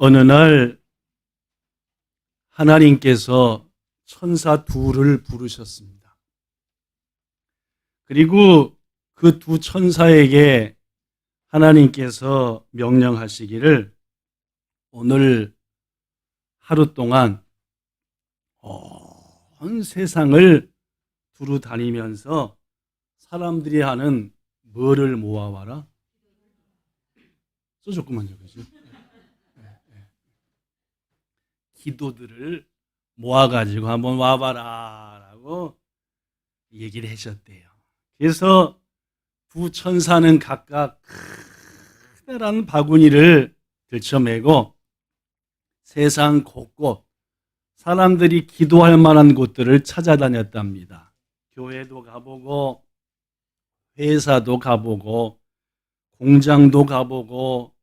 어느 날 하나님께서 천사 둘을 부르셨습니다. 그리고 그 두 천사에게 하나님께서 명령하시기를 오늘 하루 동안 온 세상을 두루 다니면서 사람들이 하는 뭐를 모아와라? 조금만요. 그죠? 기도들을 모아가지고 한번 와봐라 라고 얘기를 하셨대요. 그래서 두 천사는 각각 크다란 바구니를 들쳐매고 세상 곳곳 사람들이 기도할 만한 곳들을 찾아다녔답니다. 교회도 가보고 회사도 가보고 공장도 가보고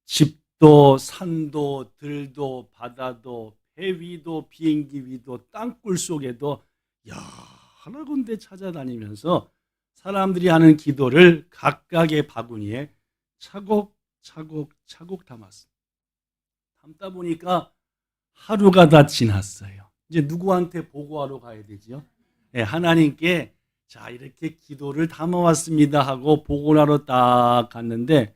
집도 산도 들도 바다도 배 위도 비행기 위도 땅굴 속에도 여러 군데 찾아다니면서 사람들이 하는 기도를 각각의 바구니에 차곡차곡 담았습니다. 담다 보니까 하루가 다 지났어요. 이제 누구한테 보고하러 가야 되죠? 네, 하나님께 자 이렇게 기도를 담아왔습니다 하고 보고를 하러 딱 갔는데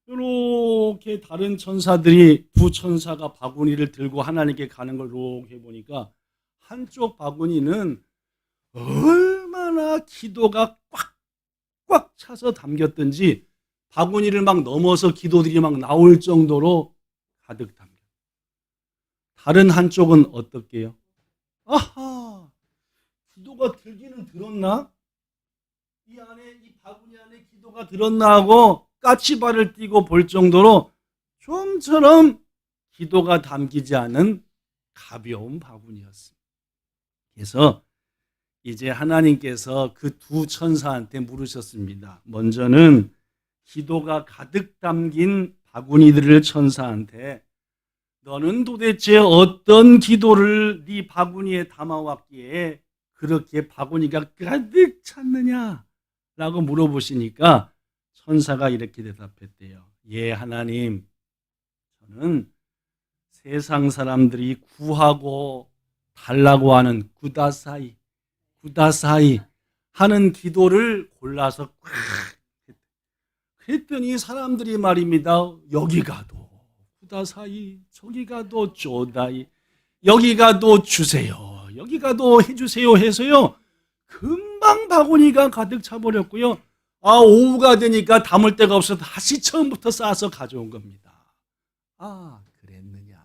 이렇게 다른 천사들이 두 천사가 바구니를 들고 하나님께 가는 걸 이렇게 보니까 한쪽 바구니는 얼마나 기도가 꽉꽉 차서 담겼든지 바구니를 막 넘어서 기도들이 막 나올 정도로 가득 담겨. 다른 한쪽은 어떻게요? 아하, 기도가 들기는 들었나? 이 바구니 안에 기도가 들었나 하고 까치발을 띄고 볼 정도로 좀처럼 기도가 담기지 않은 가벼운 바구니였습니다. 그래서 이제 하나님께서 그 두 천사한테 물으셨습니다. 먼저는 기도가 가득 담긴 바구니들을 천사한테 너는 도대체 어떤 기도를 네 바구니에 담아왔기에 그렇게 바구니가 가득 찼느냐? 라고 물어보시니까 천사가 이렇게 대답했대요. 예, 하나님, 저는 세상 사람들이 구하고 달라고 하는 구다사이 하는 기도를 골라서 꽉 그랬더니 사람들이 말입니다. 여기 가도 구다사이, 저기 가도 쪼다이, 여기 가도 주세요, 여기 가도 해주세요 해서요 금방 바구니가 가득 차버렸고요. 오후가 되니까 담을 데가 없어서 다시 처음부터 쌓아서 가져온 겁니다. 그랬느냐.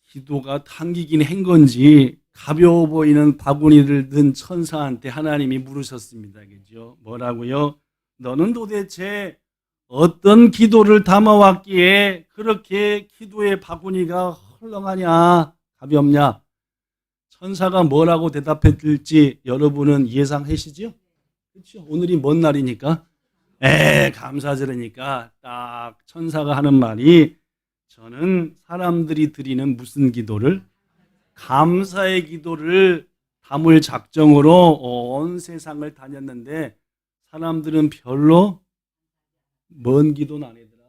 기도가 당기긴 한 건지 가벼워 보이는 바구니를 든 천사한테 하나님이 물으셨습니다. 그죠? 뭐라고요? 너는 도대체 어떤 기도를 담아왔기에 그렇게 기도의 바구니가 헐렁하냐, 가볍냐? 천사가 뭐라고 대답했을지 여러분은 예상하시죠? 그렇죠? 오늘이 먼 날이니까, 감사절이니까 딱 천사가 하는 말이 저는 사람들이 드리는 무슨 기도를? 감사의 기도를 담을 작정으로 온 세상을 다녔는데 사람들은 별로 먼 기도는 안 하더라.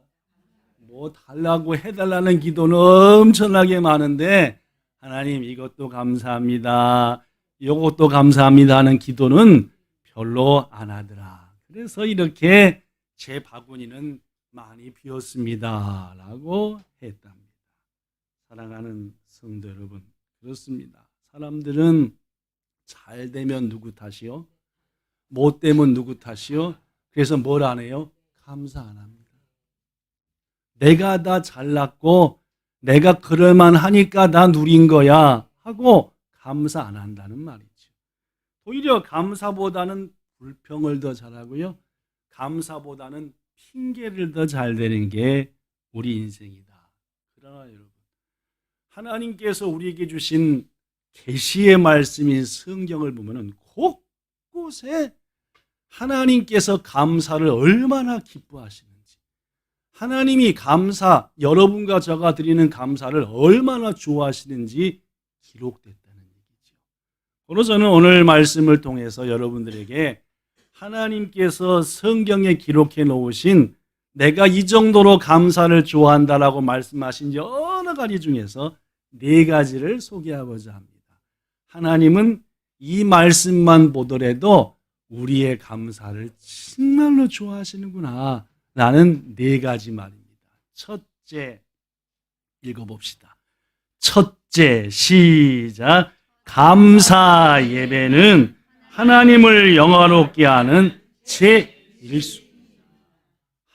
뭐 달라고 해달라는 기도는 엄청나게 많은데 하나님 이것도 감사합니다, 이것도 감사합니다 하는 기도는 별로 안 하더라. 그래서 이렇게 제 바구니는 많이 비었습니다 라고 했답니다. 사랑하는 성도 여러분, 그렇습니다. 사람들은 잘 되면 누구 탓이요? 못 되면 누구 탓이요? 그래서 뭘 안 해요? 감사 안 합니다. 내가 다 잘났고 내가 그럴만 하니까 나 누린 거야 하고 감사 안 한다는 말이죠. 오히려 감사보다는 불평을 더 잘하고요, 감사보다는 핑계를 더 잘 대는 게 우리 인생이다. 그러나 여러분, 하나님께서 우리에게 주신 계시의 말씀인 성경을 보면은 곳곳에 하나님께서 감사를 얼마나 기뻐하시는지, 하나님이 감사, 여러분과 저가 드리는 감사를 얼마나 좋아하시는지 기록됐다는 얘기죠. 그래서 저는 오늘 말씀을 통해서 여러분들에게 하나님께서 성경에 기록해 놓으신 내가 이 정도로 감사를 좋아한다라고 말씀하신 여러 가지 중에서 네 가지를 소개하고자 합니다. 하나님은 이 말씀만 보더라도 우리의 감사를 정말로 좋아하시는구나 라는 네 가지 말입니다. 첫째, 읽어봅시다. 첫째, 시작. 감사 예배는 하나님을 영화롭게 하는 제1수.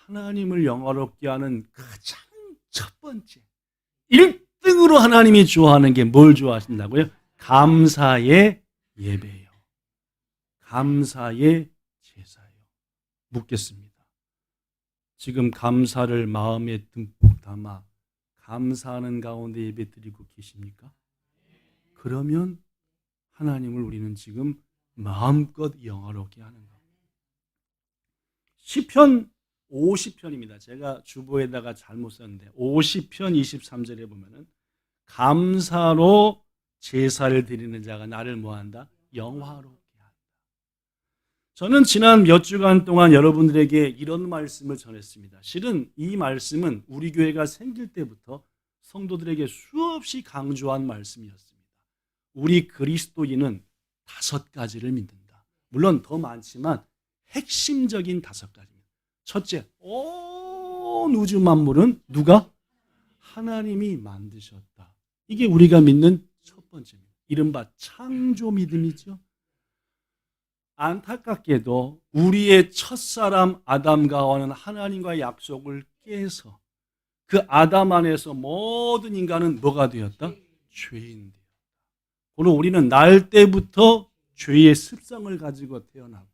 하나님을 영화롭게 하는 가장 첫 번째 1등으로 하나님이 좋아하는 게 뭘 좋아하신다고요? 감사의 예배예요. 감사의 제사예요. 묻겠습니다. 지금 감사를 마음에 듬뿍 담아 감사하는 가운데 예배 드리고 계십니까? 그러면 하나님을 우리는 지금 마음껏 영화롭게 하는 겁니다. 시편 50편입니다. 제가 주보에다가 잘못 썼는데 50편 23절에 보면은 감사로 제사를 드리는 자가 나를 뭐한다? 영화롭게 한다. 저는 지난 몇 주간 동안 여러분들에게 이런 말씀을 전했습니다. 실은 이 말씀은 우리 교회가 생길 때부터 성도들에게 수없이 강조한 말씀이었습니다. 우리 그리스도인은 5가지를 믿는다. 물론 더 많지만 핵심적인 5가지입니다. 첫째, 온 우주 만물은 누가? 하나님이 만드셨다. 이게 우리가 믿는 첫 번째입니다. 이른바 창조 믿음이죠. 안타깝게도 우리의 첫사람 아담과 하와는 하나님과의 약속을 깨서 그 아담 안에서 모든 인간은 뭐가 되었다? 죄인 되었다. 오늘 우리는 날 때부터 죄의 습성을 가지고 태어나고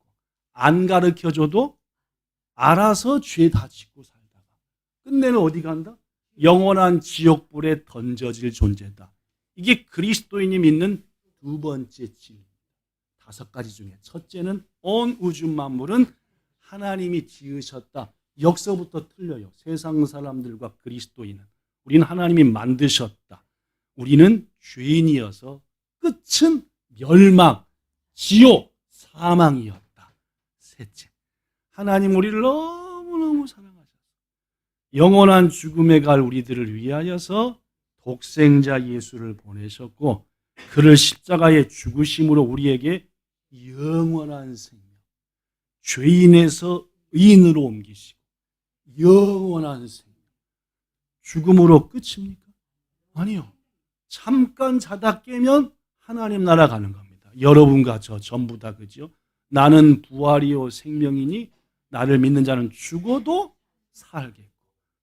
안 가르쳐줘도 알아서 죄 다 짓고 살다가 끝내는 어디 간다? 영원한 지옥불에 던져질 존재다. 이게 그리스도인이 믿는 두 번째 진리입니다. 5가지 중에 첫째는 온 우주 만물은 하나님이 지으셨다. 여기서부터 틀려요. 세상 사람들과 그리스도인은. 우리는 하나님이 만드셨다. 우리는 죄인이어서 끝은 멸망, 지옥, 사망이었다. 셋째, 하나님 우리를 너무너무 사랑하셨어요. 영원한 죽음에 갈 우리들을 위하여서 독생자 예수를 보내셨고 그를 십자가에 죽으심으로 우리에게 영원한 생명, 죄인에서 의인으로 옮기시고 영원한 생명, 죽음으로 끝입니까? 아니요. 잠깐 자다 깨면 하나님 나라 가는 겁니다. 여러분과 저 전부 다 그죠? 나는 부활이요 생명이니 나를 믿는 자는 죽어도 살겠고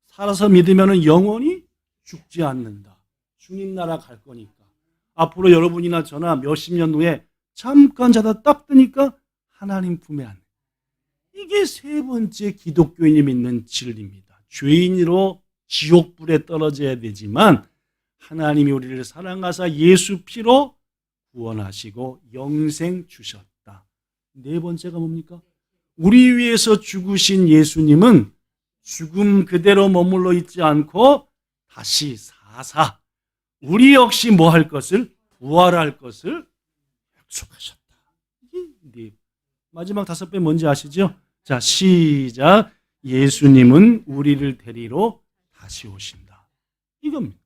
살아서 믿으면 영원히 죽지 않는다. 주님 나라 갈 거니까. 앞으로 여러분이나 저나 몇십 년 후에 잠깐 자다 딱 뜨니까 하나님 품에 안에. 이게 세 번째 기독교인이 믿는 진리입니다. 죄인으로 지옥불에 떨어져야 되지만 하나님이 우리를 사랑하사 예수 피로 구원하시고 영생 주셨다. 네 번째가 뭡니까? 우리 위해서 죽으신 예수님은 죽음 그대로 머물러 있지 않고 다시 사사 우리 역시 뭐 할 것을? 부활할 것을 약속하셨다. 이게 네. 마지막 5배 뭔지 아시죠? 자, 시작. 예수님은 우리를 데리러 다시 오신다. 이겁니다.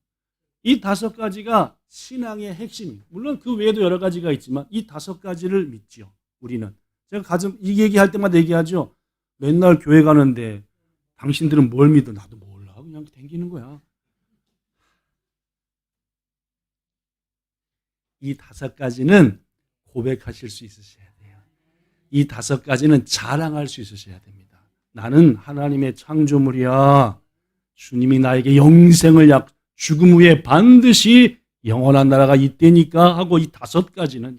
이 5가지가 신앙의 핵심입니다. 물론 그 외에도 여러 가지가 있지만 이 5가지를 믿죠. 우리는. 제가 가끔 이 얘기할 때마다 얘기하죠. 맨날 교회 가는데 당신들은 뭘 믿어? 나도 몰라. 그냥 댕기는 거야. 이 5가지는 고백하실 수 있으셔야 돼요. 이 5가지는 자랑할 수 있으셔야 됩니다. 나는 하나님의 창조물이야. 주님이 나에게 영생을 죽음 후에 반드시 영원한 나라가 있다니까 하고 이 5가지는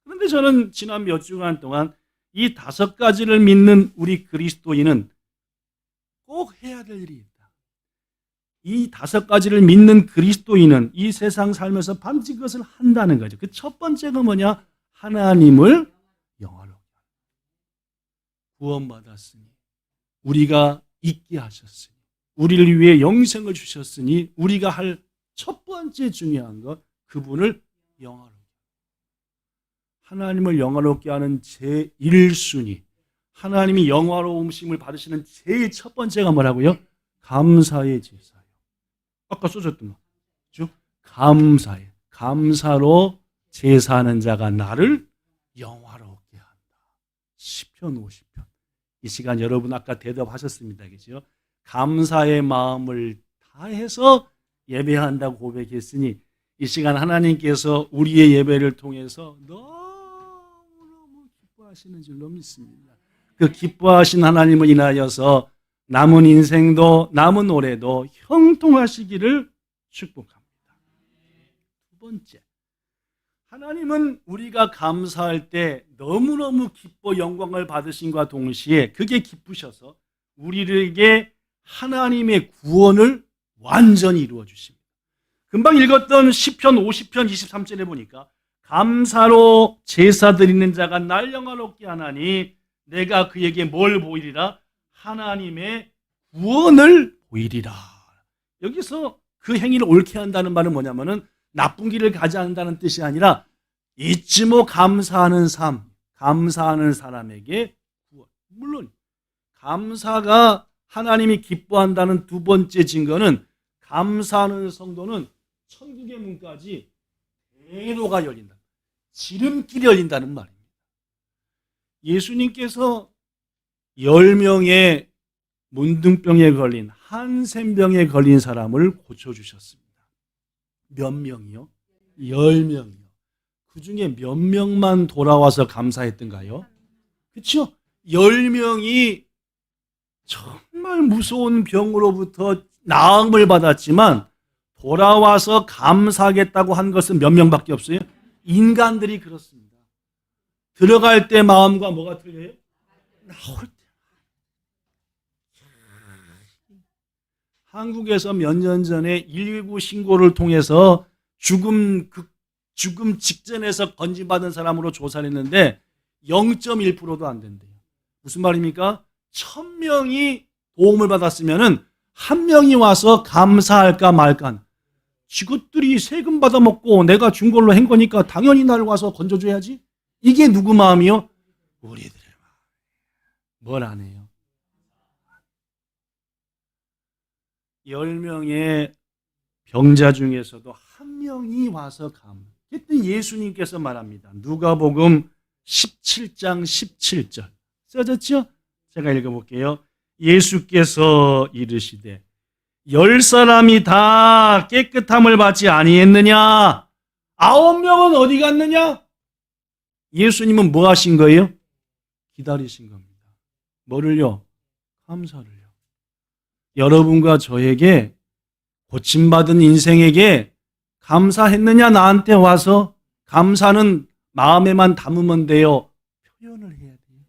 그런데 저는 지난 몇 주간 동안 이 5가지를 믿는 우리 그리스도인은 꼭 해야 될 일이 있다. 이 5가지를 믿는 그리스도인은 이 세상 살면서 반드시 그것을 한다는 거죠. 그 첫 번째가 뭐냐? 하나님을 영화롭게 구원받았으니 우리가 있게 하셨으니 우리를 위해 영생을 주셨으니 우리가 할 첫 번째 중요한 것 그분을 영화롭게 하나님을 영화롭게 하는 제1순위 하나님이 영화로우심을 받으시는 제일 첫 번째가 뭐라고요? 감사의 제사요. 아까 써줬던 거. 쭉 감사해. 감사로 제사하는 자가 나를 영화롭게 한다. 시편 50편. 이 시간 여러분 아까 대답하셨습니다. 그죠? 감사의 마음을 다해서 예배한다고 고백했으니 이 시간 하나님께서 우리의 예배를 통해서 너무너무 기뻐하시는 줄로 믿습니다. 그 기뻐하신 하나님을 인하여서 남은 인생도 남은 올해도 형통하시기를 축복합니다. 두 번째, 하나님은 우리가 감사할 때 너무너무 기뻐 영광을 받으심과 동시에 그게 기쁘셔서 우리에게 하나님의 구원을 완전히 이루어 주십니다. 금방 읽었던 시편 50편 23절에 보니까 감사로 제사 드리는 자가 날 영화롭게 하나니 내가 그에게 뭘 보이리라? 하나님의 구원을 보이리라. 여기서 그 행위를 옳게 한다는 말은 뭐냐면은 나쁜 길을 가지 않는다는 뜻이 아니라 잊지 못 감사하는 삶, 감사하는 사람에게 구원. 물론 감사가 하나님이 기뻐한다는 두 번째 증거는 감사하는 성도는 천국의 문까지 대로가 열린다. 지름길이 열린다는 말입니다. 예수님께서 10명의 문둥병에 걸린 한센병에 걸린 사람을 고쳐주셨습니다. 몇 명이요? 10명이요. 그 중에 몇 명만 돌아와서 감사했던가요? 그렇죠? 10명이 정말 무서운 병으로부터 나음을 받았지만 돌아와서 감사하겠다고 한 것은 몇 명밖에 없어요? 인간들이 그렇습니다. 들어갈 때 마음과 뭐가 틀려요? 나올 때. 한국에서 몇 년 전에 119 신고를 통해서 죽음 직전에서 건진받은 사람으로 조사를 했는데 0.1%도 안 된대요. 무슨 말입니까? 1000명이 도움을 받았으면은 한 명이 와서 감사할까 말까. 지것들이 세금 받아먹고 내가 준 걸로 한 거니까 당연히 나를 와서 건져줘야지. 이게 누구 마음이요? 우리들의 마음. 뭘 안 해요? 10명의 병자 중에서도 한 명이 와서 그랬더니 예수님께서 말합니다. 누가복음 17장 17절 써졌죠? 제가 읽어볼게요. 예수께서 이르시되 10사람이 다 깨끗함을 받지 아니했느냐? 9명은 어디 갔느냐? 예수님은 뭐 하신 거예요? 기다리신 겁니다. 뭐를요? 감사를요. 여러분과 저에게 고침받은 인생에게 감사했느냐? 나한테 와서 감사는 마음에만 담으면 돼요. 표현을 해야 돼요.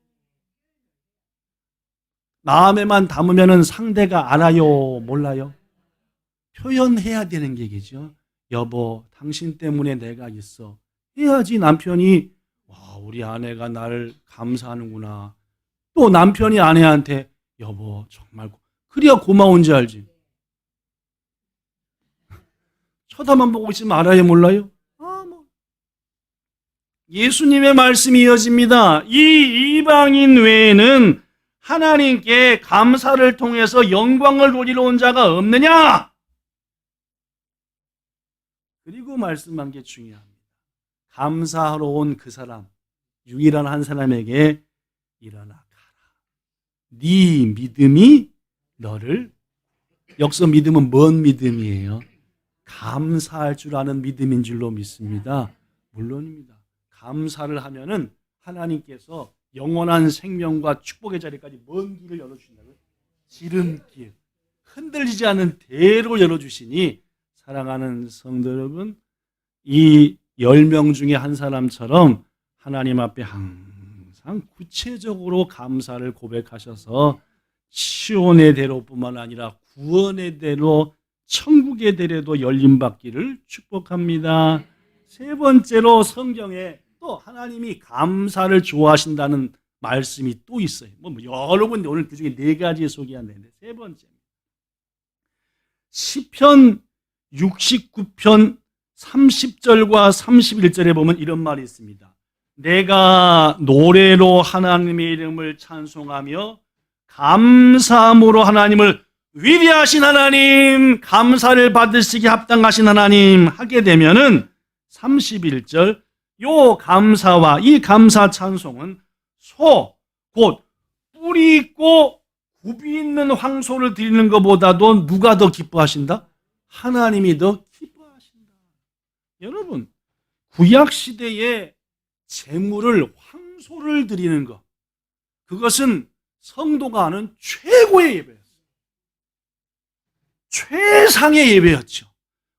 마음에만 담으면 상대가 알아요? 몰라요? 표현해야 되는 얘기죠. 여보, 당신 때문에 내가 있어. 해야지 남편이 와, 우리 아내가 나를 감사하는구나. 또 남편이 아내한테 여보, 정말 그래야 고마운지 알지. 쳐다만 보고 있으면 알아요? 몰라요? 예수님의 말씀이 이어집니다. 이 이방인 외에는 하나님께 감사를 통해서 영광을 돌리러 온 자가 없느냐? 그리고 말씀한 게 중요합니다. 감사하러 온 그 사람, 유일한 한 사람에게 일어나 가라. 네 믿음이 너를, 여기서 믿음은 뭔 믿음이에요? 감사할 줄 아는 믿음인 줄로 믿습니다. 물론입니다. 감사를 하면은 하나님께서 영원한 생명과 축복의 자리까지 먼 길을 열어주신다고요. 지름길, 흔들리지 않는 대로를 열어주시니 사랑하는 성도 여러분, 이 10명 중에 한 사람처럼 하나님 앞에 항상 구체적으로 감사를 고백하셔서 시온의 대로뿐만 아니라 구원의 대로, 천국의 대로도 열림받기를 축복합니다. 세 번째로 성경에 또 하나님이 감사를 좋아하신다는 말씀이 또 있어요. 여러 군데 오늘 그중에 4가지 소개하는데 세 번째, 시편 69편 30절과 31절에 보면 이런 말이 있습니다. 내가 노래로 하나님의 이름을 찬송하며 감사함으로 하나님을 위대하신 하나님, 감사를 받으시기 합당하신 하나님 하게 되면은 31절 요 감사와 이 감사 찬송은 곧 뿌리 있고 굽이 있는 황소를 드리는 것보다도 누가 더 기뻐하신다? 하나님이 더 기뻐하신다. 여러분, 구약 시대에 제물을 황소를 드리는 것, 그것은 성도가 하는 최고의 예배였어요. 최상의 예배였죠.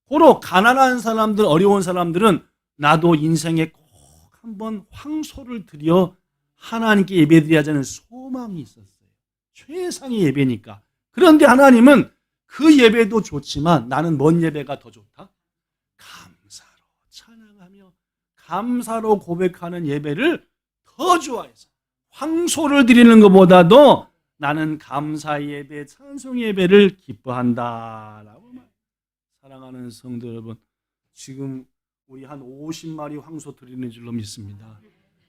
고로 가난한 사람들, 어려운 사람들은 나도 인생에 꼭 한번 황소를 드려 하나님께 예배드려야하는 소망이 있었어요. 최상의 예배니까. 그런데 하나님은 그 예배도 좋지만 나는 뭔 예배가 더 좋다? 감사로 찬양하며 감사로 고백하는 예배를 더 좋아해서 황소를 드리는 것보다도 나는 감사 예배, 찬송 예배를 기뻐한다라고 말해요. 사랑하는 성도 여러분, 지금 우리 한 50마리 황소 드리는 줄로 믿습니다.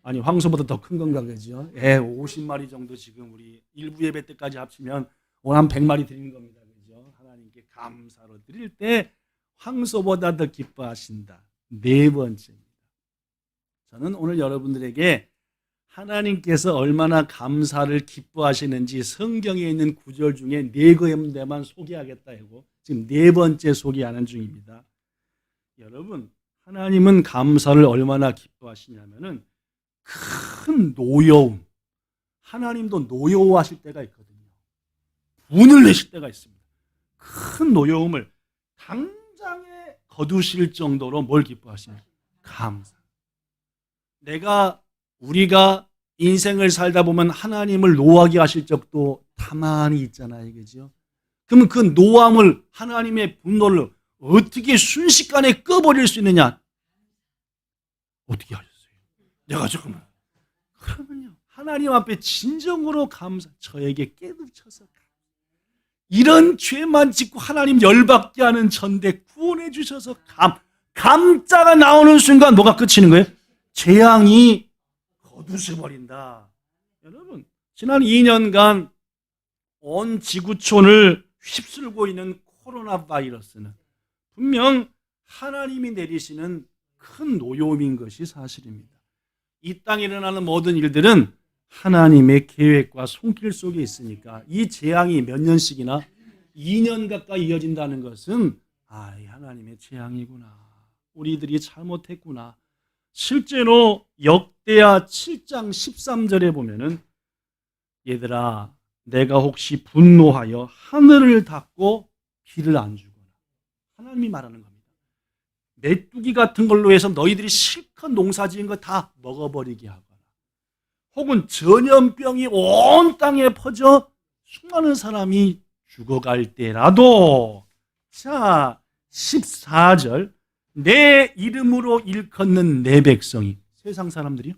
아니, 황소보다 더 큰 건가 그죠? 50마리 정도 지금 우리 일부 예배 때까지 합치면 오늘 한 100마리 드리는 겁니다. 그죠? 하나님께 감사로 드릴 때 황소보다 더 기뻐하신다. 네 번째입니다. 저는 오늘 여러분들에게 하나님께서 얼마나 감사를 기뻐하시는지 성경에 있는 구절 중에 네 군데만 소개하겠다 하고 지금 네 번째 소개하는 중입니다. 여러분, 하나님은 감사를 얼마나 기뻐하시냐면은 큰 노여움, 하나님도 노여워하실 때가 있거든요. 분을 내실 때가 있습니다. 큰 노여움을 당장에 거두실 정도로 뭘 기뻐하시냐? 감사. 우리가 인생을 살다 보면 하나님을 노하게 하실 적도 다만히 있잖아요. 그죠? 그러면 그 노함을, 하나님의 분노를 어떻게 순식간에 꺼버릴 수 있느냐? 어떻게 하셨어요? 내가 조금 그러면요, 하나님 앞에 진정으로 감사, 저에게 깨우쳐서 이런 죄만 짓고 하나님 열받게 하는 전대 구원해 주셔서 감자가 나오는 순간 뭐가 끝이는 거예요? 재앙이 거두셔버린다. 여러분, 지난 2년간 온 지구촌을 휩쓸고 있는 코로나 바이러스는 분명 하나님이 내리시는 큰 노여움인 것이 사실입니다. 이 땅에 일어나는 모든 일들은 하나님의 계획과 손길 속에 있으니까 이 재앙이 몇 년씩이나 2년 가까이 이어진다는 것은 하나님의 재앙이구나. 우리들이 잘못했구나. 실제로 역대하 7장 13절에 보면은 얘들아, 내가 혹시 분노하여 하늘을 닫고 비를 안 주거나, 하나님이 말하는 겁니다. 메뚜기 같은 걸로 해서 너희들이 실컷 농사 지은 거 다 먹어버리게 하거나, 혹은 전염병이 온 땅에 퍼져 수많은 사람이 죽어갈 때라도, 자 14절, 내 이름으로 일컫는 내 백성이, 세상 사람들이요?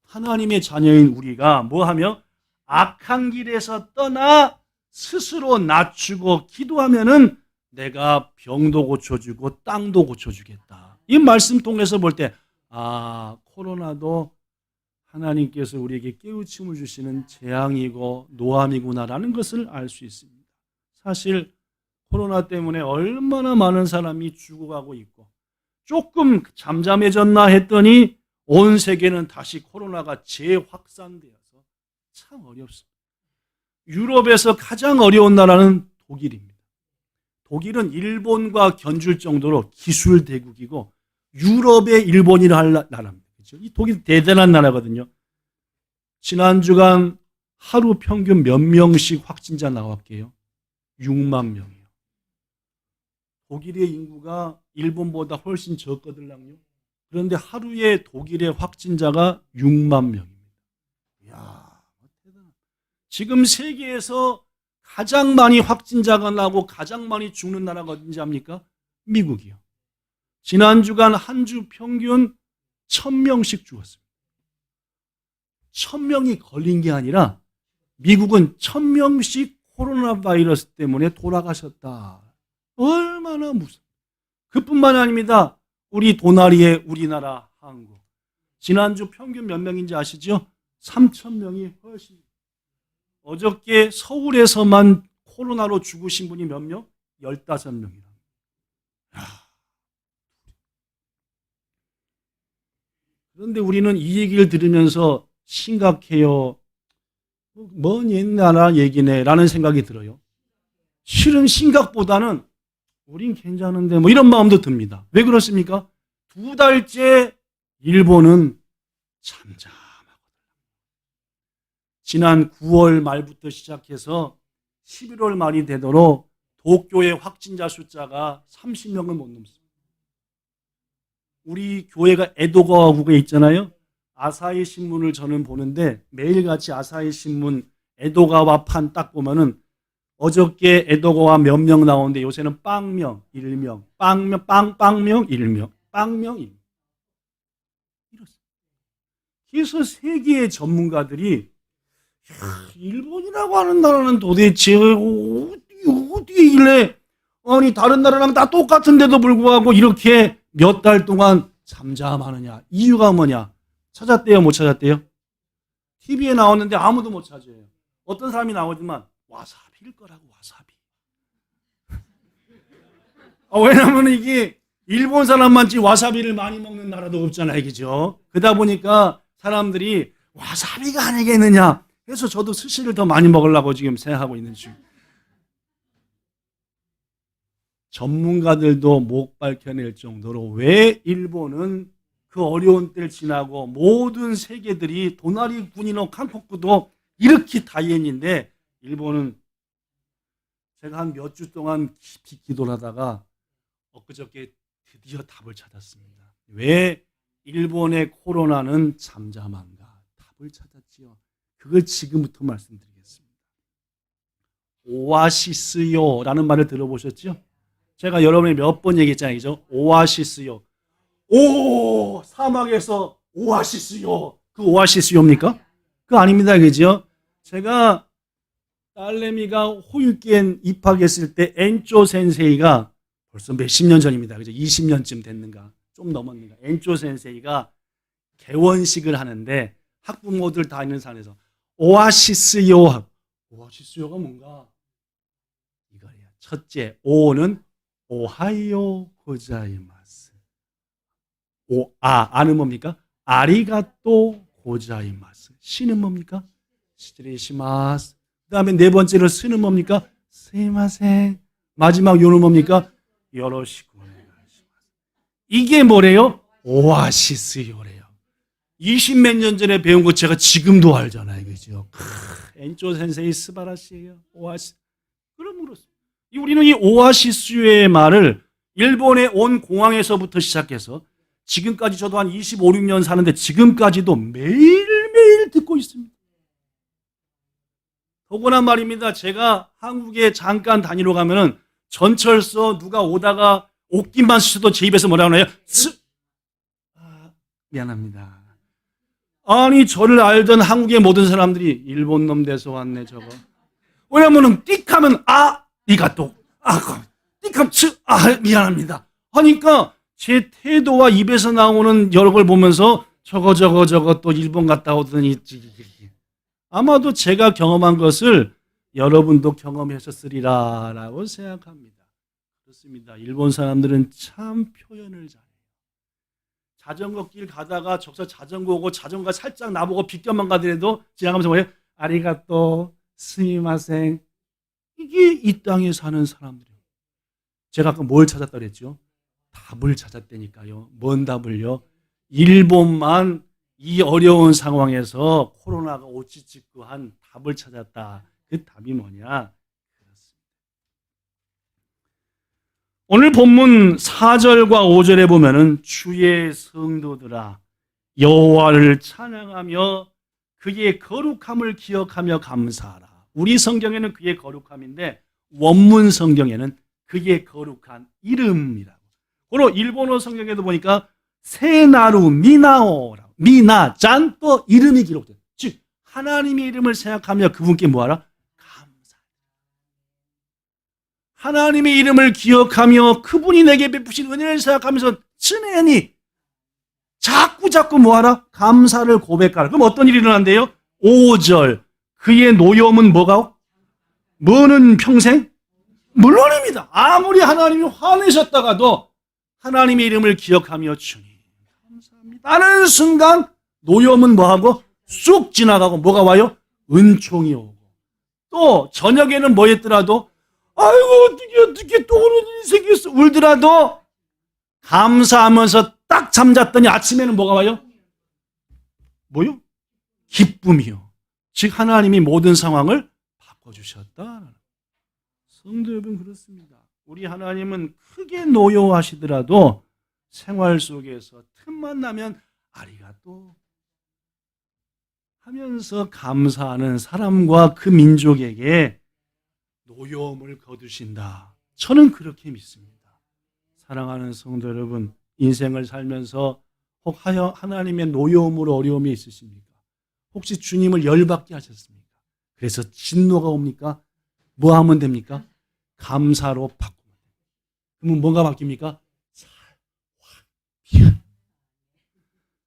하나님의 자녀인 우리가 뭐하며 악한 길에서 떠나 스스로 낮추고 기도하면은 내가 병도 고쳐주고 땅도 고쳐주겠다. 이 말씀 통해서 볼 때 코로나도 하나님께서 우리에게 깨우침을 주시는 재앙이고 노함이구나라는 것을 알 수 있습니다. 사실 코로나 때문에 얼마나 많은 사람이 죽어가고 있고, 조금 잠잠해졌나 했더니 온 세계는 다시 코로나가 재확산되어서 참 어렵습니다. 유럽에서 가장 어려운 나라는 독일입니다. 독일은 일본과 견줄 정도로 기술 대국이고 유럽의 일본이라 할 나라입니다. 그렇죠? 이 독일 대단한 나라거든요. 지난 주간 하루 평균 몇 명씩 확진자 나왔게요? 6만 명이요. 독일의 인구가 일본보다 훨씬 적거든요. 그런데 하루에 독일의 확진자가 6만 명입니다. 이야, 대단하다. 지금 세계에서 가장 많이 확진자가 나고 가장 많이 죽는 나라가 어딘지 압니까? 미국이요. 지난 주간 한 주 평균 1000명씩 죽었습니다. 1000명이 걸린 게 아니라 미국은 1000명씩 코로나 바이러스 때문에 돌아가셨다. 얼마나 무서워. 그뿐만 아닙니다. 우리 도나리의 우리나라 한국. 지난주 평균 몇 명인지 아시죠? 3,000명이 훨씬. 어저께 서울에서만 코로나로 죽으신 분이 몇 명? 15명이라. 그런데 우리는 이 얘기를 들으면서 심각해요. 먼 옛날 얘기네 라는 생각이 들어요. 실은 심각보다는 우린 괜찮은데 뭐 이런 마음도 듭니다. 왜 그렇습니까? 2달째 일본은 잠잠하거든요. 지난 9월 말부터 시작해서 11월 말이 되도록 도쿄의 확진자 숫자가 30명을 못 넘습니다. 우리 교회가 에도가와국에 있잖아요. 아사히 신문을 저는 보는데 매일같이 아사히 신문 에도가와 판 딱 보면은 어저께 에도가와 몇 명 나오는데 요새는 빵명 1명, 빵명 1명, 빵명 1명. 그래서 세계의 전문가들이 일본이라고 하는 나라는 도대체 어디에 있길래 아니 다른 나라랑 다 똑같은데도 불구하고 이렇게 몇 달 동안 잠잠하느냐. 이유가 뭐냐. 찾았대요, 못 찾았대요? TV에 나왔는데 아무도 못 찾아요. 어떤 사람이 나오지만 와사비일 거라고. 와사비. 왜냐하면 이게 일본 사람만지 와사비를 많이 먹는 나라도 없잖아요, 그죠? 그러다 보니까 사람들이 와사비가 아니겠느냐 해서 저도 스시를 더 많이 먹으려고 지금 생각하고 있는 중. 전문가들도 못 밝혀낼 정도로 왜 일본은 그 어려운 때를 지나고 모든 세계들이 도나리 군이노 칸코쿠도 이렇게 다이앤인데 일본은 제가 한 몇 주 동안 깊이 기도를 하다가 엊그저께 드디어 답을 찾았습니다. 왜 일본의 코로나는 잠잠한가? 답을 찾았지요. 그걸 지금부터 말씀드리겠습니다. 오아시스요라는 말을 들어보셨죠? 제가 여러분이 몇 번 얘기했잖아요. 그죠? 오아시스요. 오! 사막에서 오아시스요. 그 오아시스요입니까? 그거 아닙니다. 그죠? 제가 딸내미가 호유기엔 입학했을 때 엔조 센세이가 벌써 몇십 년 전입니다. 그죠? 20년쯤 됐는가? 좀 넘었는가? 엔조 센세이가 개원식을 하는데 학부모들 다 있는 산에서 오아시스요. 오아시스요가 뭔가? 이거예요. 첫째, 오는 오하이오 고자이마스. 아는 뭡니까? 아리가또 고자이마스. 시는 뭡니까? 시트레시마스. 그 다음에 네 번째로 스는 뭡니까? 스이마생. 마지막 요는 뭡니까? 요로시쿠. 이게 뭐래요? 오아시스요래요. 20몇 년 전에 배운 거 제가 지금도 알잖아요. 그죠? 엔조 센세이 스바라시예요. 오아시스. 그러므로써 우리는 이 오아시스의 말을 일본에 온 공항에서부터 시작해서 지금까지 저도 한 25, 6년 사는데 지금까지도 매일매일 듣고 있습니다. 더구나 말입니다. 제가 한국에 잠깐 다니러 가면은 전철서 누가 오다가 옷깃만 스쳐도 제 입에서 뭐라고 하나요? 미안합니다. 아니 저를 알던 한국의 모든 사람들이 일본 놈 돼서 왔네 저거. 왜냐면은 띡하면 니가 또 띡하면 미안합니다 하니까 제 태도와 입에서 나오는 여러 걸 보면서 저거 또 일본 갔다 오더니 아마도 제가 경험한 것을 여러분도 경험하셨으리라 라고 생각합니다. 그렇습니다. 일본 사람들은 참 표현을 잘해요. 자전거 길 가다가 저기서 자전거 오고 자전거 살짝 나보고 비껴만 가더라도 지나가면서 뭐예요? 아리가또 스미마생. 이게 이 땅에 사는 사람들이에요. 제가 아까 뭘 찾았다 그랬죠? 답을 찾았다니까요. 뭔 답을요? 일본만 이 어려운 상황에서 코로나가 오치치쿠한 답을 찾았다. 그 답이 뭐냐? 그렇습니다. 오늘 본문 4절과 5절에 보면은 주의 성도들아 여호와를 찬양하며 그의 거룩함을 기억하며 감사하라. 우리 성경에는 그의 거룩함인데 원문 성경에는 그의 거룩한 이름이라고. 그리고 일본어 성경에도 보니까 세나루 미나오라고 미나짠 또 이름이 기록돼요. 즉 하나님의 이름을 생각하며 그분께 뭐하라? 감사. 하나님의 이름을 기억하며 그분이 내게 베푸신 은혜를 생각하면서 츠네니 자꾸 뭐하라? 감사를 고백하라. 그럼 어떤 일이 일어난대요? 5절. 그의 노여움은 뭐가? 뭐는 평생? 물론입니다. 아무리 하나님이 화내셨다가도 하나님의 이름을 기억하며 주님 감사합니다 하는 순간 노여움은 뭐하고? 쑥 지나가고 뭐가 와요? 은총이 오고. 또 저녁에는 뭐 했더라도 아이고 어떻게 또 그런 일이 생겼어 울더라도 감사하면서 딱 잠잤더니 아침에는 뭐가 와요? 뭐요? 기쁨이요. 즉 하나님이 모든 상황을 바꿔주셨다. 성도 여러분 그렇습니다. 우리 하나님은 크게 노여워하시더라도 생활 속에서 틈만 나면 아리가또 하면서 감사하는 사람과 그 민족에게 노여움을 거두신다. 저는 그렇게 믿습니다. 사랑하는 성도 여러분, 인생을 살면서 혹 하나님의 노여움으로 어려움이 있으십니까? 혹시 주님을 열받게 하셨습니까? 그래서 진노가 옵니까? 뭐 하면 됩니까? 감사로 바꾸면 됩니다. 그러면 뭐가 바뀝니까?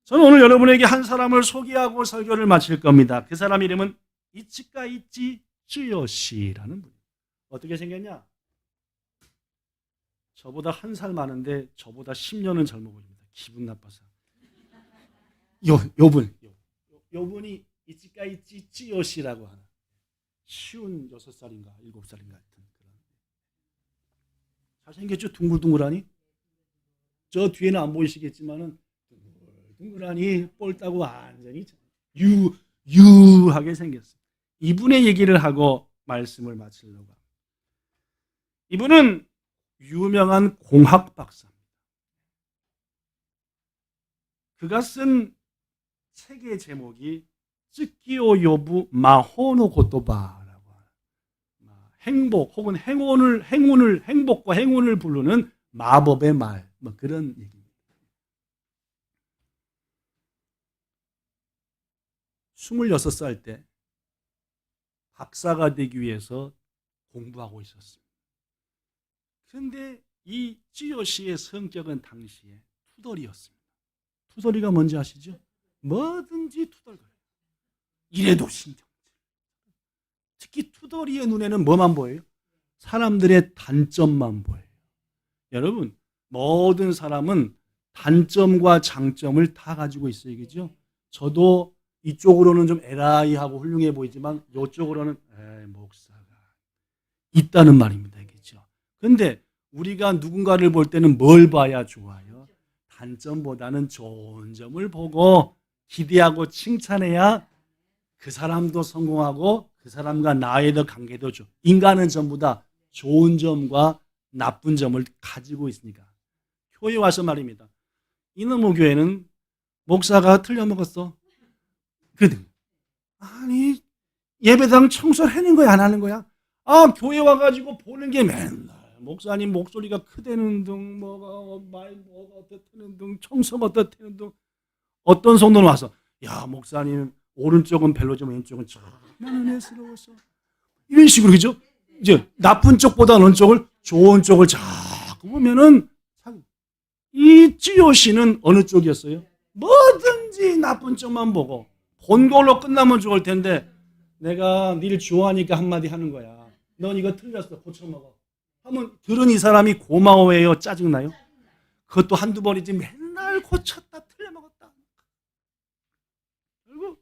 저는 오늘 여러분에게 한 사람을 소개하고 설교를 마칠 겁니다. 그 사람 이름은 이치카이치 쯔요시라는 분이에요. 어떻게 생겼냐? 저보다 한 살 많은데 저보다 10년은 젊어 보입니다. 기분 나빠서. 요분이 이치카이치 쯔요시라고 하는 쉬운 6살인가 7살인가 같은 그런. 잘생겼죠? 둥글둥글하니? 저 뒤에는 안 보이시겠지만은 둥글하니 볼따고 완전히 유하게 생겼어요. 이분의 얘기를 하고 말씀을 마치려고 합니다. 이분은 유명한 공학 박사입니다. 그가 쓴 책의 제목이 쯔키오 요부 마호노 고토바라고 하는 행복 혹은 행복과 행운을 부르는 마법의 말 뭐 그런 얘기입니다. 26살 때 박사가 되기 위해서 공부하고 있었습니다. 그런데 이 쯔요시의 성격은 당시에 투덜이었습니다. 투덜이가 뭔지 아시죠? 뭐든지 투덜거려요. 이래도 신경질. 특히 투덜이의 눈에는 뭐만 보여요? 사람들의 단점만 보여요. 여러분, 모든 사람은 단점과 장점을 다 가지고 있어요. 그죠? 저도 이쪽으로는 좀 에라이하고 훌륭해 보이지만 이쪽으로는 목사가 있다는 말입니다. 그렇죠? 그런데 우리가 누군가를 볼 때는 뭘 봐야 좋아요? 단점보다는 좋은 점을 보고 기대하고 칭찬해야 그 사람도 성공하고 그 사람과 나의 더 관계도 좋고. 인간은 전부 다 좋은 점과 나쁜 점을 가지고 있으니까. 교회 와서 말입니다. 이놈의 교회는 목사가 틀려먹었어. 그러더니 아니 예배당 청소를 하는 거야 안 하는 거야? 아 교회 와가지고 보는 게 맨날 목사님 목소리가 크다는 등 뭐가 어떻다는 등 청소가 어떻다는 등 어떤 성도는 와서 야 목사님 오른쪽은 별로지만 왼쪽은 참 은혜스러워서 이런 식으로 그죠? 이제 나쁜 쪽보다 어느 쪽을 좋은 쪽을 자꾸 보면은 이 쯔요시는 어느 쪽이었어요? 뭐든지 나쁜 쪽만 보고 본 걸로 끝나면 좋을 텐데 내가 닐 좋아하니까 한마디 하는 거야. 넌 이거 틀렸어. 고쳐먹어. 하면 들은 이 사람이 고마워해요? 짜증나요? 그것도 한두 번이지 맨날 고쳤다 틀려먹었다. 그리고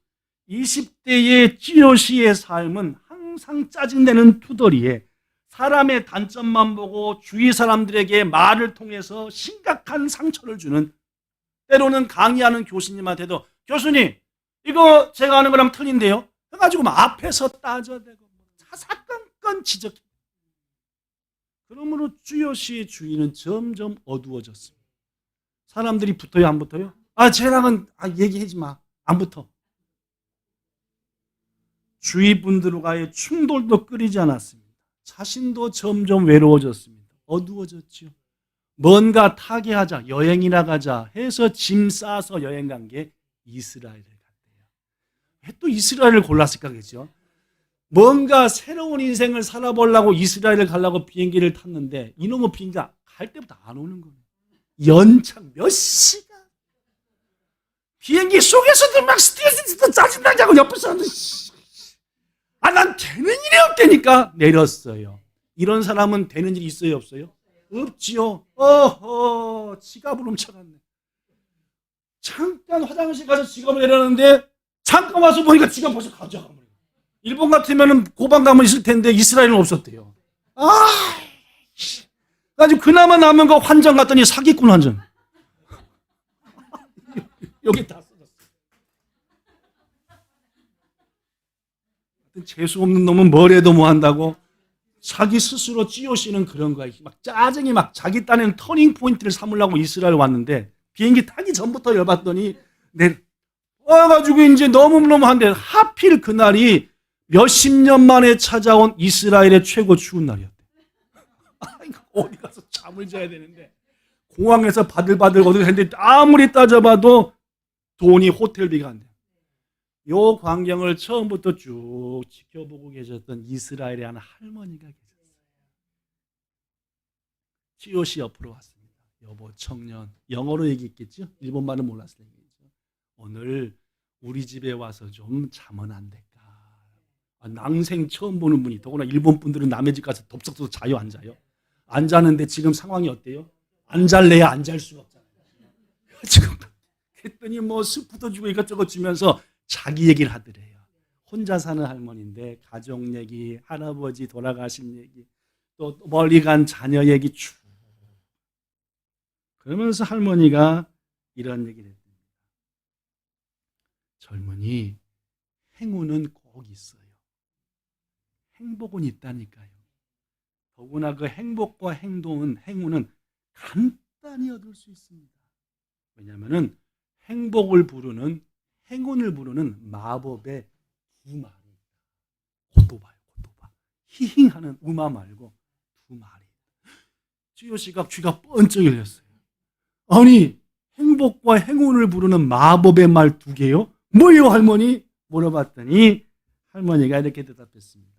20대의 쯔요시의 삶은 항상 짜증내는 투덜이에 사람의 단점만 보고 주위 사람들에게 말을 통해서 심각한 상처를 주는 때로는 강의하는 교수님한테도 교수님 이거 제가 하는 거랑 틀린데요? 해가지고 막 앞에서 따져대고 사사건건 지적해. 그러므로 쯔요시의 주위는 점점 어두워졌습니다. 사람들이 붙어요 안 붙어요? 쟤랑은 얘기하지 마. 안 붙어. 주위 분들과의 충돌도 끊이지 않았습니다. 자신도 점점 외로워졌습니다. 어두워졌죠. 뭔가 타개하자, 여행이나 가자 해서 짐 싸서 여행 간 게 이스라엘을 갔대요. 왜 또 이스라엘을 골랐을까 그죠? 뭔가 새로운 인생을 살아보려고 이스라엘을 가려고 비행기를 탔는데 이놈의 비행기가 갈 때부터 안 오는 거예요. 연착 몇 시간. 비행기 속에서도 막 스튜어디스도 짜증나냐고 옆에 사람들 난 되는 일이 없다니까 내렸어요. 이런 사람은 되는 일이 있어요 없어요? 없지요. 어허 지갑을 훔쳐갔네. 잠깐 화장실 가서 지갑을 내렸는데 잠깐 와서 보니까 지갑 벌써 가져간 거예요. 일본 같으면 고방 가면 있을 텐데 이스라엘은 없었대요. 가지고 그나마 남은 거 환전 갔더니 사기꾼 환전. 여기 다 써졌어. 재수 없는 놈은 뭘 해도 뭐 한다고 자기 스스로 찌오씨는 그런 거야. 막 짜증이 막 자기 딴에는 터닝 포인트를 삼으려고 이스라엘 왔는데 비행기 타기 전부터 열받더니 와가지고 이제 너무너무한데 하필 그날이 몇십 년 만에 찾아온 이스라엘의 최고 추운 날이었대. 어디 가서 잠을 자야 되는데 공항에서 바들바들 어디 했는데 아무리 따져봐도 돈이 호텔비가 안 돼. 요 광경을 처음부터 쭉 지켜보고 계셨던 이스라엘의 한 할머니가 계셨어요. 지오씨 옆으로 왔습니다. 여보 청년, 영어로 얘기했겠죠? 일본말은 몰랐을 얘기죠. 오늘 우리 집에 와서 좀 자면 안 될까? 낭생 처음 보는 분이, 더구나 일본 분들은 남의 집 가서 덥석덥석 자요 안 자요? 안 자는데 지금 상황이 어때요? 안 잘래야 안 잘 수가 없잖아요. 지금 그랬더니 뭐 스프도 주고 이것저것 주면서 자기 얘기를 하더래요. 혼자 사는 할머니인데 가족 얘기, 할아버지 돌아가신 얘기, 또 멀리 간 자녀 얘기 쭉. 그러면서 할머니가 이런 얘기를 했습니다. 젊은이, 행운은 꼭 있어요. 행복은 있다니까요. 더구나 그 행복과 행운은 간단히 얻을 수 있습니다. 왜냐하면 행복을 부르는, 행운을 부르는 마법의 두 말이 고도바요. 히힝하는 음화 말고 두 말이. 지효씨가 귀가 번쩍 열렸어요. 아니 행복과 행운을 부르는 마법의 말 두 개요? 뭐예요 할머니? 물어봤더니 할머니가 이렇게 대답했습니다.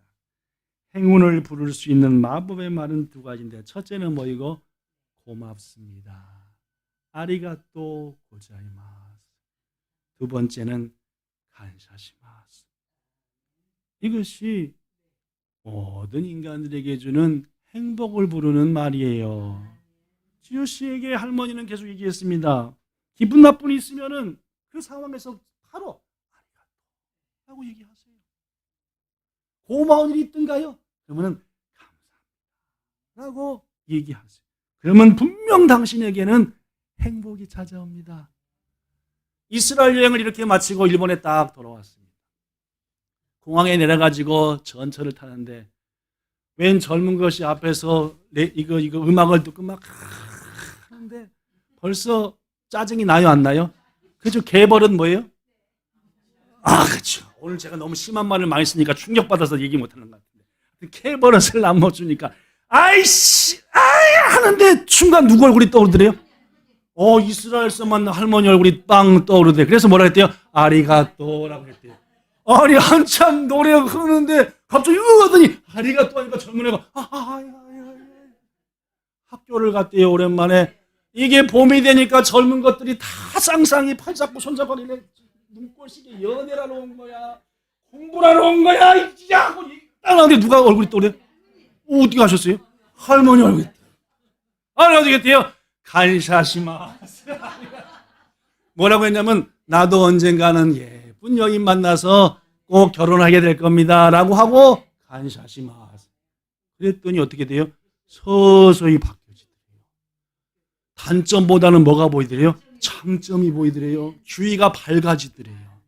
행운을 부를 수 있는 마법의 말은 두 가지인데 첫째는 뭐이고? 고맙습니다. 아리가또 고자이마스. 두 번째는 간샤시마스. 이것이 모든 인간들에게 주는 행복을 부르는 말이에요. 지효 씨에게 할머니는 계속 얘기했습니다. 기분 나쁜 일 있으면은 그 상황에서 바로 아리가또 하고 얘기하세요. 고마운 일이 있든가요? 그러면은 감사합니다 라고 얘기하세요. 그러면 분명 당신에게는 행복이 찾아옵니다. 이스라엘 여행을 이렇게 마치고 일본에 딱 돌아왔습니다. 공항에 내려가지고 전철을 타는데 웬 젊은 것이 앞에서 이거 음악을 듣고 막 하는데 벌써 짜증이 나요 안 나요? 그죠? 개벌은 뭐예요? 그렇죠. 오늘 제가 너무 심한 말을 많이 쓰니까 충격받아서 얘기 못하는 것 같은데 개버릇을 남아주니까 아이씨 하는데 순간 누구 얼굴이 떠오르더래요? 이스라엘에서 만난 할머니 얼굴이 빵 떠오르대. 그래서 뭐라 했대요? 아리가또라고 했대요. 아니 한참 노래 흐르는데 갑자기 하더니 아리가또 하니까 젊은 애가 학교를 갔대요. 오랜만에. 이게 봄이 되니까 젊은 것들이 다 쌍쌍이 팔 잡고 손 잡고 하길래 눈꼴시게 연애라러 온 거야 공부라러 온 거야 야 하고 딱 나오는데 누가 얼굴이 떠오르요? 어떻게 하셨어요? 할머니 얼굴이 어떻게 했대요? 간샤시마스. 뭐라고 했냐면 나도 언젠가는 예쁜 여인 만나서 꼭 결혼하게 될 겁니다 라고 하고 간샤시마스. 그랬더니 어떻게 돼요? 서서히 바뀌어지더래요. 단점보다는 뭐가 보이더래요? 장점이 보이더래요. 주위가 밝아지더래요.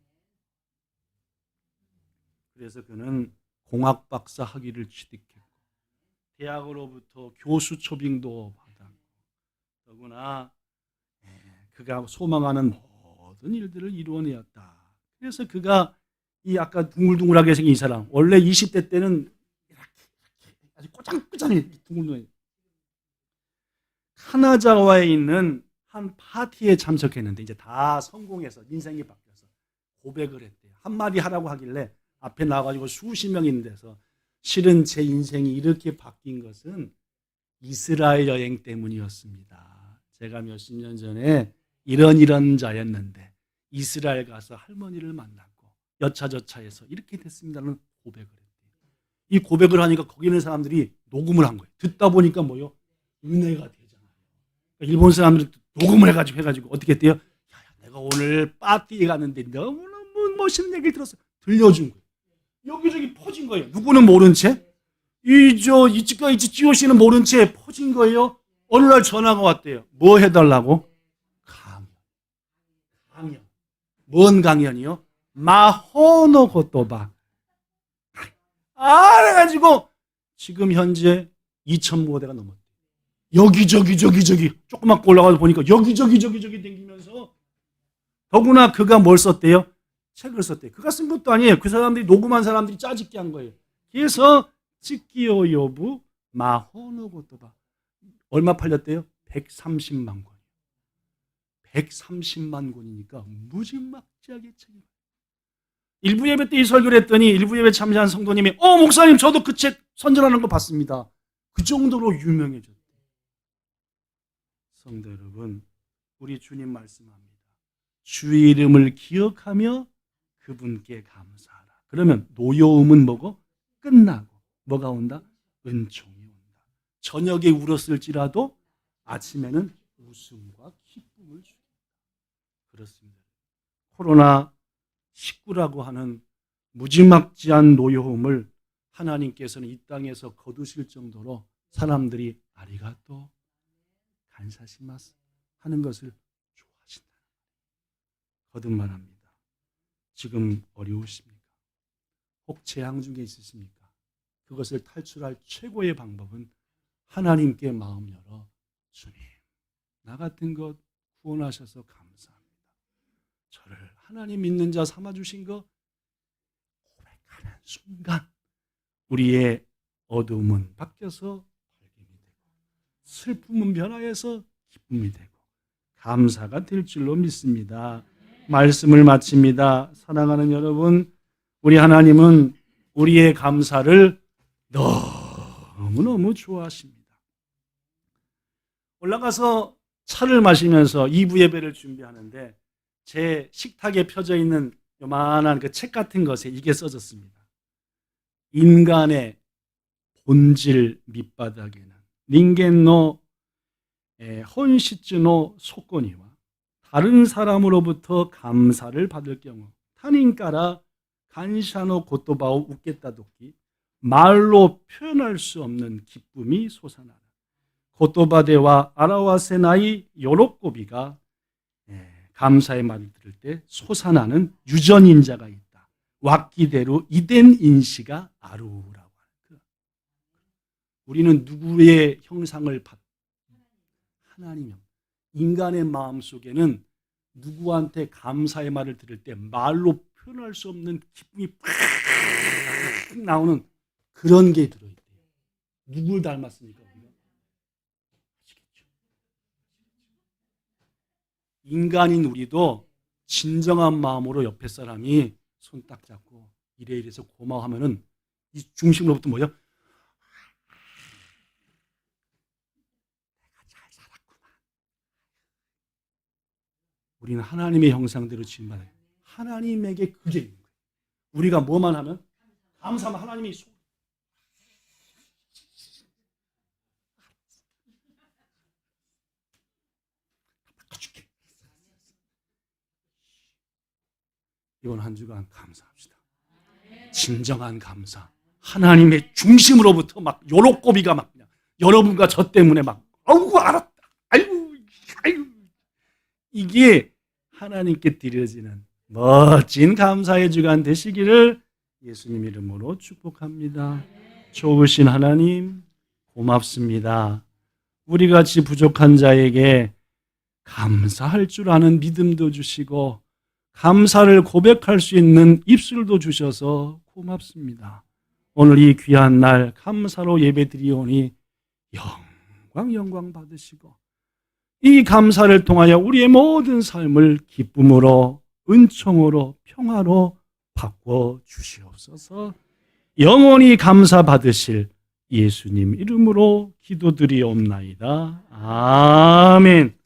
그래서 그는 공학 박사 학위를 취득했고 대학으로부터 교수 초빙도 받았고 더구나 그가 소망하는 모든 일들을 이루어내었다. 그래서 그가 이 아까 둥글둥글하게 생긴 이 사람 원래 20대 때는 이렇게 아주 꼬장꼬장해 둥글둥글해. 카나자와에 있는 한 파티에 참석했는데 이제 다 성공해서 인생이 바뀌어서 고백을 했대요. 한마디 하라고 하길래 앞에 나와가지고 수십 명 있는 데서 실은 제 인생이 이렇게 바뀐 것은 이스라엘 여행 때문이었습니다. 제가 몇십 년 전에 이런 자였는데 이스라엘 가서 할머니를 만났고 여차저차해서 이렇게 됐습니다는 고백을 했대요. 이 고백을 하니까 거기 있는 사람들이 녹음을 한 거예요. 듣다 보니까 뭐요? 은혜가 되잖아요. 그러니까 일본 사람들이 녹음을 해가지고 어떻게 했대요? 야, 내가 오늘 파티에 갔는데 너무너무 멋있는 얘기를 들었어. 들려준 거예요. 여기저기 퍼진 거예요. 누구는 모른 채? 이치과 이치찌오 씨는 모른 채 퍼진 거예요. 어느 날 전화가 왔대요. 뭐 해달라고? 강연. 뭔 강연이요? 마호노 고토바. 그래가지고 지금 현재 2,000무대가 넘었대요. 여기저기 조그맣게 올라가서 보니까 여기저기 댕기면서 더구나 그가 뭘 썼대요? 책을 썼대요. 그가 쓴 것도 아니에요. 그 사람들이 녹음한 사람들이 짜집기 한 거예요. 그래서 츠키오 요부 마호노 고토바. 얼마 팔렸대요? 130만 권. 130만 권이니까 무지막지하게 책이. 일부 예배 때 이 설교를 했더니 일부 예배 참여한 성도님이 목사님 저도 그 책 선전하는 거 봤습니다. 그 정도로 유명해졌대요. 성도 여러분, 우리 주님 말씀합니다. 주의 이름을 기억하며 그분께 감사하라. 그러면 노여움은 뭐고? 끝나고 뭐가 온다? 은총이 온다. 저녁에 울었을지라도 아침에는 웃음과 기쁨을 주겠다. 그렇습니다. 코로나19라고 하는 무지막지한 노여움을 하나님께서는 이 땅에서 거두실 정도로 사람들이 아리가또 간사시마스 하는 것을 좋아하신다. 거듭말합니다. 지금 어려우십니까? 혹 재앙 중에 있으십니까? 그것을 탈출할 최고의 방법은 하나님께 마음 열어 주님, 나 같은 것 구원하셔서 감사합니다. 저를 하나님 믿는 자 삼아주신 거 고백하는 순간 우리의 어두움은 바뀌어서 밝음이 되고 슬픔은 변화해서 기쁨이 되고 감사가 될 줄로 믿습니다. 말씀을 마칩니다. 사랑하는 여러분, 우리 하나님은 우리의 감사를 너무너무 좋아하십니다. 올라가서 차를 마시면서 2부 예배를 준비하는데 제 식탁에 펴져 있는 요만한 그 책 같은 것에 이게 써졌습니다. 인간의 본질 밑바닥에는 닌겐노 혼시츠노 소코니와 다른 사람으로부터 감사를 받을 경우 타닌까라 간샤노 고토바오 웃겠다도끼 말로 표현할 수 없는 기쁨이 솟아나라. 고토바데와 아라와세나이 요로꼬비가 감사의 말을 들을 때 솟아나는 유전인자가 있다. 왁기대로 이덴 인시가 아루라고 하는. 우리는 누구의 형상을 하나님 형. 인간의 마음 속에는 누구한테 감사의 말을 들을 때 말로 표현할 수 없는 기쁨이 팍 나오는 그런 게 들어있대요. 누굴 닮았습니까? 인간인 우리도 진정한 마음으로 옆에 사람이 손 딱 잡고 이래서 고마워하면은 이 중심으로부터 뭐죠? 내가 잘 살았구만. 우리는 하나님의 형상대로 지은 바예요. 하나님에게 그게 있는 거예요. 우리가 뭐만 하면 감사하면 하나님이 바꿔줄게. 이번 한 주간 감사합시다. 진정한 감사. 하나님의 중심으로부터 막 요로꼬비가 막 그냥 여러분과 저 때문에 막 알았다. 아이고. 이게 하나님께 드려지는 멋진 감사의 주간 되시기를 예수님 이름으로 축복합니다. 좋으신 하나님 고맙습니다. 우리같이 부족한 자에게 감사할 줄 아는 믿음도 주시고 감사를 고백할 수 있는 입술도 주셔서 고맙습니다. 오늘 이 귀한 날 감사로 예배드리오니 영광 받으시고 이 감사를 통하여 우리의 모든 삶을 기쁨으로 은총으로 평화로 바꿔 주시옵소서. 영원히 감사 받으실 예수님 이름으로 기도드리옵나이다. 아멘.